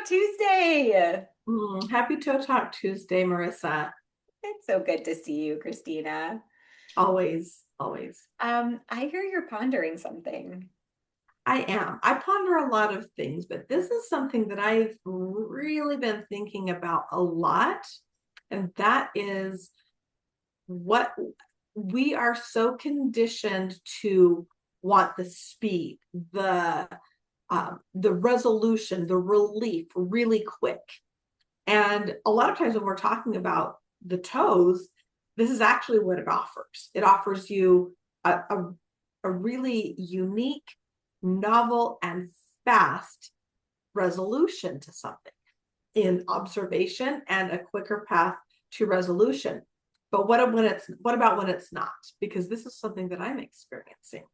Talk Tuesday. Happy Toe Talk Tuesday, Marissa. It's so good to see you, Christina. Always, always. I hear you're pondering something. I am. I ponder a lot of things, but this is something that I've really been thinking about a lot. And that is what we are so conditioned to want the speed, the resolution, the relief really quick. And a lot of times when we're talking about the toes, this is actually what it offers. It offers you a really unique, novel, and fast resolution to something in observation and a quicker path to resolution. But what about when it's not? Because this is something that I'm experiencing.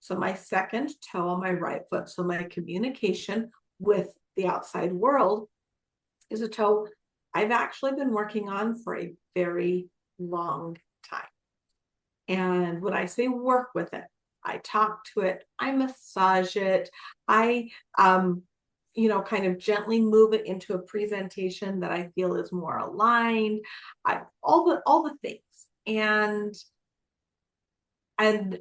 So my second toe on my right foot, so my communication with the outside world is a toe I've actually been working on for a very long time. And when I say work with it, I talk to it, I massage it, I kind of gently move it into a presentation that I feel is more aligned. All the things. And and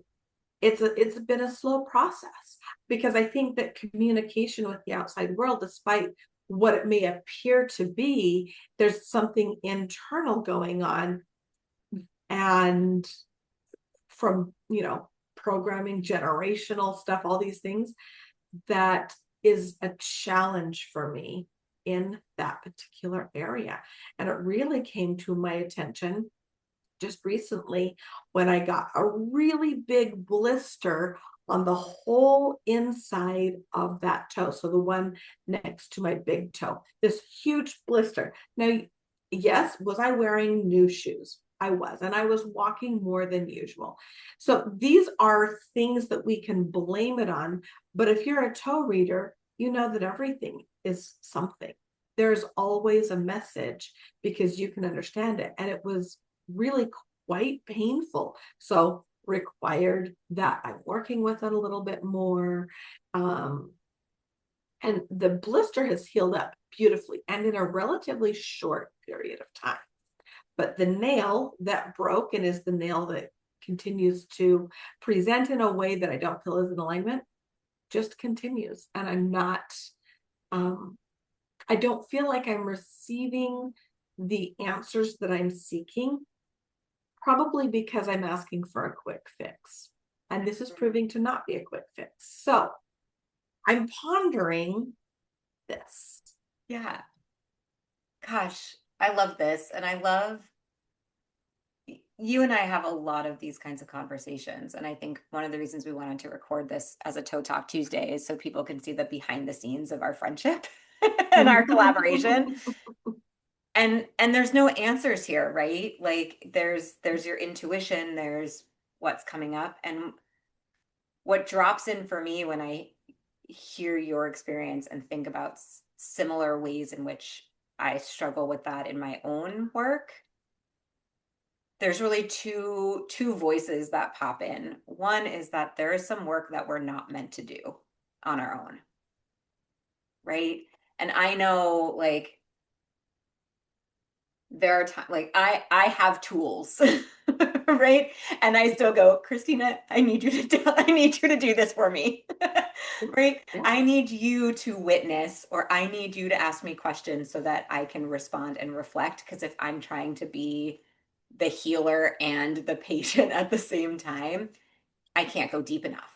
it's been a slow process because I think that communication with the outside world, despite what it may appear to be, there's something internal going on. And from, programming, generational stuff, all these things, that is a challenge for me in that particular area. And it really came to my attention just recently when I got a really big blister on the whole inside of that toe. So the one next to my big toe, this huge blister. Now, yes, was I wearing new shoes? I was, and I was walking more than usual. So these are things that we can blame it on. But if you're a toe reader, you know that everything is something. There's always a message because you can understand it. And it was really quite painful. So required that I'm working with it a little bit more. And the blister has healed up beautifully and in a relatively short period of time. But the nail that broke and is the nail that continues to present in a way that I don't feel is in alignment just continues. And I don't feel like I'm receiving the answers that I'm seeking, probably because I'm asking for a quick fix. And this is proving to not be a quick fix. So I'm pondering this. Yeah. Gosh, I love this. And I love you and I have a lot of these kinds of conversations. And I think one of the reasons we wanted to record this as a Toe Talk Tuesday is so people can see the behind the scenes of our friendship and our collaboration. And there's no answers here, right? Like there's your intuition, there's what's coming up. And what drops in for me when I hear your experience and think about similar ways in which I struggle with that in my own work, there's really two voices that pop in. One is that there is some work that we're not meant to do on our own, right? And I know, like, there are times, like, I have tools, right? And I still go, Christina, I need you to do this for me. Right? Yeah. I need you to witness, or I need you to ask me questions so that I can respond and reflect. Because if I'm trying to be the healer and the patient at the same time, I can't go deep enough.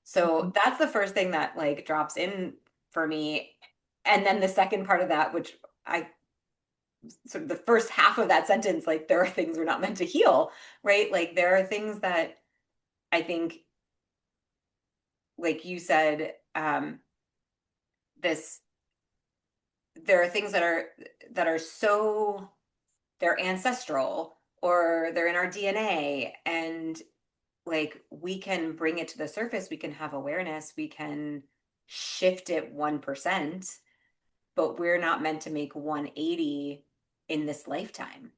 So that's the first thing that like drops in for me. And then the second part of that, which I sort of the first half of that sentence, like there are things we're not meant to heal, right? Like there are things that I think, like you said, this there are things that are so they're ancestral or they're in our DNA, and like we can bring it to the surface, we can have awareness, we can shift it 1%, but we're not meant to make 180 in this lifetime.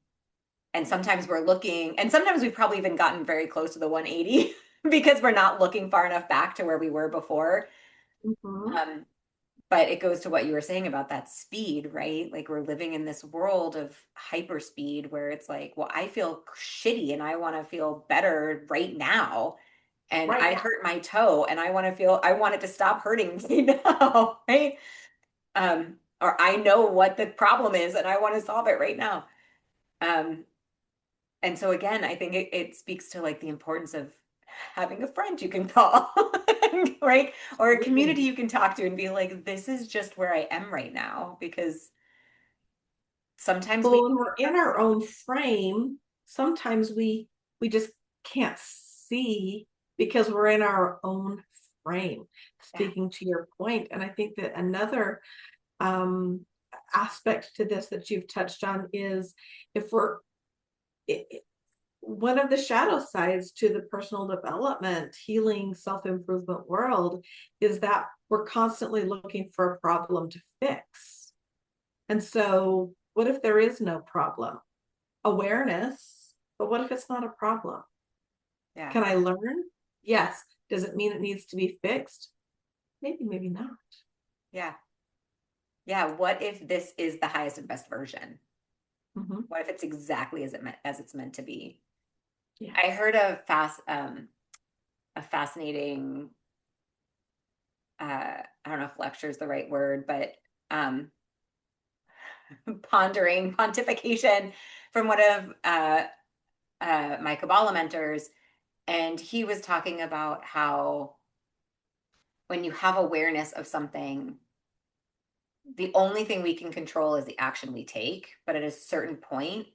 And sometimes we're looking, and sometimes we've probably even gotten very close to the 180 because we're not looking far enough back to where we were before. Mm-hmm. Um, But it goes to what you were saying about that speed, right? Like we're living in this world of hyper speed where it's like, well, I feel shitty and I want to feel better right now. And Right I now. hurt my toe and I want it to stop hurting right now, right? Or I know what the problem is and I want to solve it right now. Um, and so again, I think it speaks to like the importance of having a friend you can call, right? Or a community Absolutely. you can talk to and be like, this is just where I am right now. Because sometimes we Well, when we're in our own frame, sometimes we just can't see because we're in our own frame, yeah, speaking to your point. And I think that another um aspect to this that you've touched on is if we're it, one of the shadow sides to the personal development, healing, self-improvement world is that we're constantly looking for a problem to fix. And so, what if there is no problem? Awareness, but what if it's not a problem? yeah, Can I learn? Yes. Does it mean it needs to be fixed? Maybe, maybe not. yeah, yeah. What if this is the highest and best version? Mm-hmm. What if it's exactly as it's meant to be? I Yes. heard a fascinating I don't know if lecture is the right word, but um, pondering pontification from one of my Kabbalah mentors, and he was talking about how when you have awareness of something, the only thing we can control is the action we take. But at a certain point,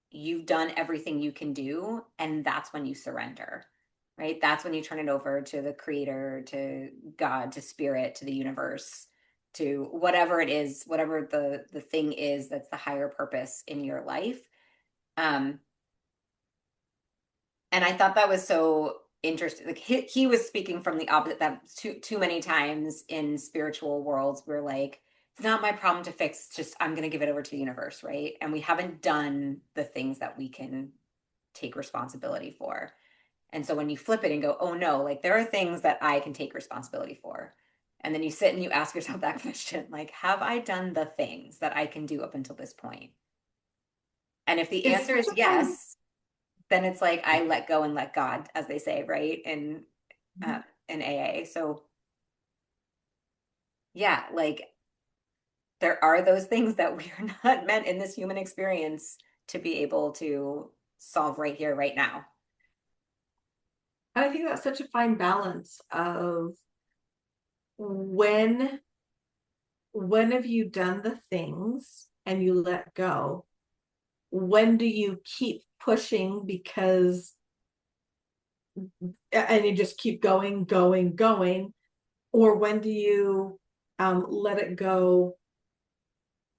you've done everything you can do, and that's when you surrender, right? That's when you turn it over to the creator, to God, to spirit, to the universe, to whatever it is, whatever the thing is that's the higher purpose in your life. Um, and I thought that was so interesting. Like he was speaking from the opposite, that too many times in spiritual worlds we're like, it's not my problem to fix, it's just I'm going to give it over to the universe, right? And we haven't done the things that we can take responsibility for. And so when you flip it and go, oh no, like there are things that I can take responsibility for. And then you sit and you ask yourself that question, like, have I done the things that I can do up until this point? And if the It's answer such is a fine. yes, then it's like I let go and let God, as they say, right? Mhm. In AA. So yeah, like there are those things that we are not meant in this human experience to be able to solve right here, right now. And I think that's such a fine balance of when when have you done the things and you let go? When do you keep pushing because and you just keep going, going, going? Or when do you let it go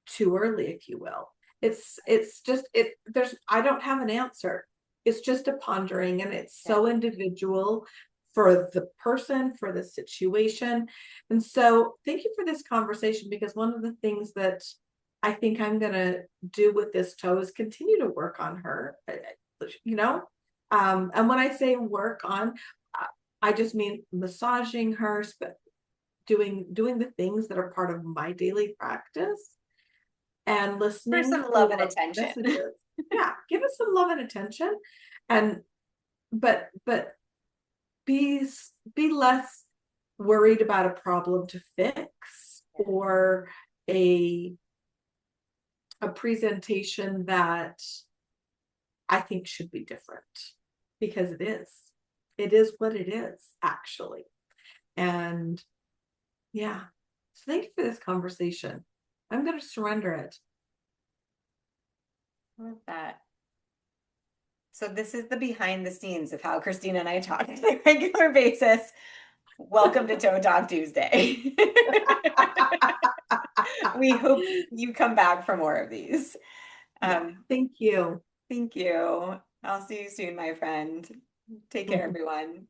too early, if you will? It's just it there's I don't have an answer. It's just a pondering and it's Yeah. so individual for the person, for the situation. And so thank you for this conversation because one of the things that I think I'm gonna do with this toe is continue to work on her, you know. And when I say work on, I just mean massaging her, doing the things that are part of my daily practice and For listening some love and for attention. messages. Yeah, give us some love and attention, and but be be less worried about a problem to fix or a a presentation that I think should be different because it is. It is what it is, actually. And yeah. So thank you for this conversation. I'm going to surrender it. Love that. So this is the behind the scenes of how Christina and I talk on a regular basis. Welcome to Toe Talk Tuesday. We hope you come back for more of these. Yeah. Um, Thank you. thank you. I'll see you soon, my friend. Take care, everyone.